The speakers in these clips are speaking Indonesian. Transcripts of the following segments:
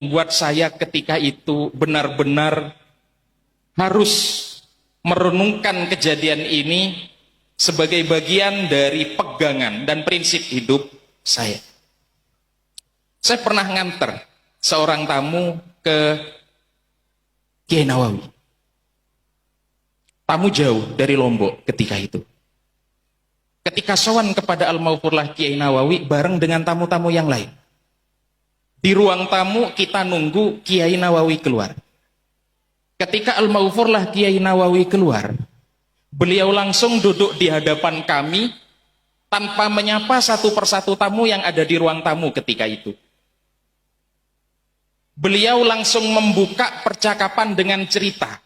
membuat saya ketika itu benar-benar harus merenungkan kejadian ini sebagai bagian dari pegangan dan prinsip hidup saya. Saya pernah nganter seorang tamu ke Kiai Nawawi. Tamu jauh dari Lombok ketika itu. Ketika sowan kepada Al-Maghfurlah Kiai Nawawi bareng dengan tamu-tamu yang lain. Di ruang tamu kita nunggu Kiai Nawawi keluar. Ketika Al-Maghfurlah Kiai Nawawi keluar, beliau langsung duduk di hadapan kami tanpa menyapa satu persatu tamu yang ada di ruang tamu ketika itu. Beliau langsung membuka percakapan dengan cerita.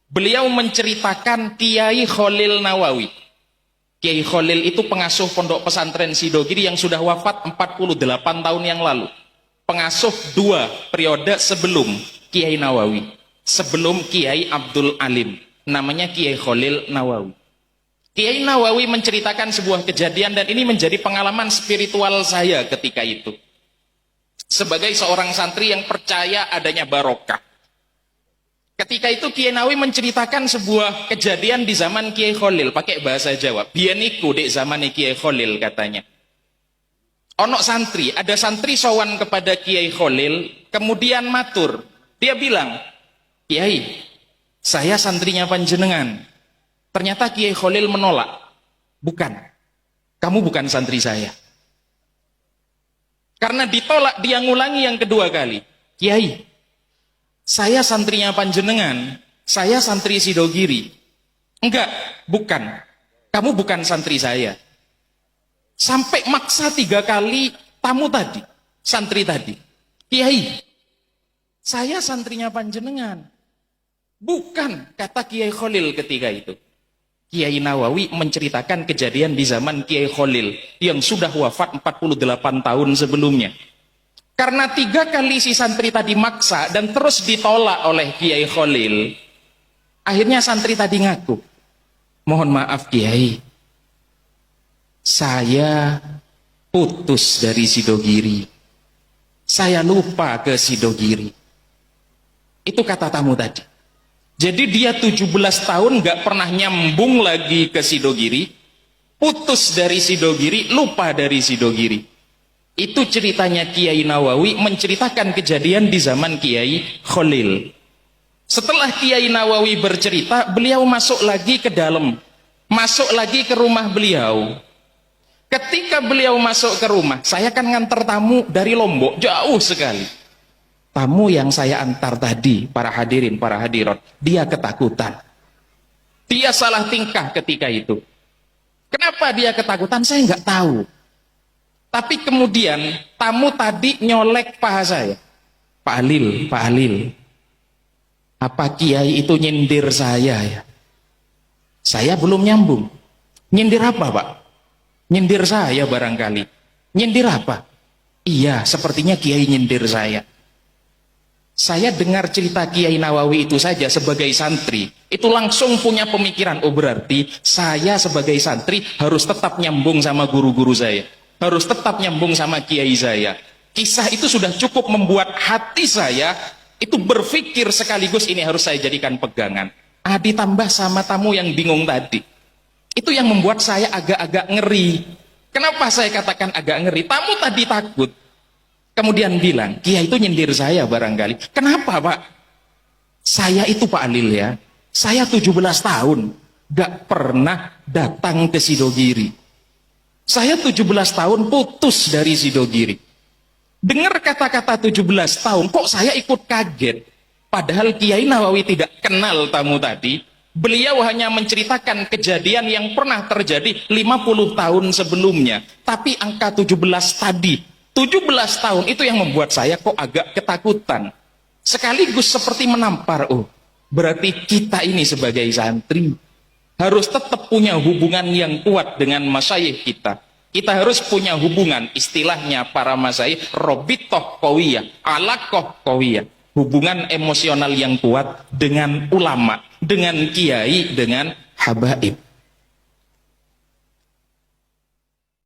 Beliau menceritakan Kiai Khalil Nawawi. Kiai Khalil itu pengasuh pondok pesantren Sidogiri yang sudah wafat 48 tahun yang lalu. Pengasuh 2 periode sebelum Kiai Nawawi, sebelum Kiai Abdul Alim, namanya Kiai Khalil Nawawi. Kiai Nawawi menceritakan sebuah kejadian dan ini menjadi pengalaman spiritual saya ketika itu. Sebagai seorang santri yang percaya adanya barokah. Ketika itu Kiai Nawawi menceritakan sebuah kejadian di zaman Kiai Khalil pakai bahasa Jawa. Biyen iku dek zaman Kiai Khalil katanya. Ono santri, ada santri sowan kepada Kiai Khalil, kemudian matur. Dia bilang, "Kiai, saya santrinya panjenengan." Ternyata Kiai Khalil menolak. "Bukan. Kamu bukan santri saya." Karena ditolak, dia ngulangi yang kedua kali. "Kiai, saya santrinya panjenengan, saya santri Sidogiri." "Enggak, bukan. Kamu bukan santri saya." Sampai maksa 3 kali tamu tadi, santri tadi. "Kiai, saya santrinya panjenengan." "Bukan," kata Kiai Khalil ketika itu. Kiai Nawawi menceritakan kejadian di zaman Kiai Khalil yang sudah wafat 48 tahun sebelumnya. Karena 3 kali si santri tadi maksa dan terus ditolak oleh Kiai Khalil, akhirnya santri tadi ngaku, "Mohon maaf Kiai, saya putus dari Sidogiri. Saya lupa ke Sidogiri." Itu kata tamu tadi. Jadi dia 17 tahun gak pernah nyambung lagi ke Sidogiri, putus dari Sidogiri, lupa dari Sidogiri. Itu ceritanya Kiai Nawawi menceritakan kejadian di zaman Kiai Khalil. Setelah Kiai Nawawi bercerita, beliau masuk lagi ke dalam, masuk lagi ke rumah beliau. Ketika beliau masuk ke rumah, saya kan nganter tamu dari Lombok, jauh sekali. Tamu yang saya antar tadi, para hadirin, para hadirat, dia ketakutan. Dia salah tingkah ketika itu. Kenapa dia ketakutan? Saya nggak tahu. Tapi kemudian tamu tadi nyolek paha saya. Pak Halil, apa Kiai itu nyindir saya ya? Saya belum nyambung. Nyindir apa Pak? Nyindir saya barangkali. Nyindir apa? Iya, sepertinya Kiai nyindir saya. Saya dengar cerita Kiai Nawawi itu saja sebagai santri, itu langsung punya pemikiran, oh berarti saya sebagai santri harus tetap nyambung sama guru-guru saya, harus tetap nyambung sama kiai saya. Kisah itu sudah cukup membuat hati saya itu berpikir sekaligus ini harus saya jadikan pegangan. Ditambah sama tamu yang bingung tadi, itu yang membuat saya agak-agak ngeri. Kenapa saya katakan agak ngeri? Tamu tadi takut, kemudian bilang, Kiai itu nyindir saya barangkali. Kenapa Pak? Saya itu Pak Halil ya, saya 17 tahun gak pernah datang ke Sidogiri. Saya 17 tahun putus dari Sidogiri. Dengar kata-kata 17 tahun, kok saya ikut kaget. Padahal Kiai Nawawi tidak kenal tamu tadi. Beliau hanya menceritakan kejadian yang pernah terjadi 50 tahun sebelumnya. Tapi angka 17 tadi, 17 tahun itu yang membuat saya kok agak ketakutan. Sekaligus seperti menampar, oh berarti kita ini sebagai santri harus tetap punya hubungan yang kuat dengan masyayikh kita. Kita harus punya hubungan, istilahnya para masyayikh, robitoh qawiyah, alaqoh qawiyah. Hubungan emosional yang kuat dengan ulama, dengan kiai, dengan habaib.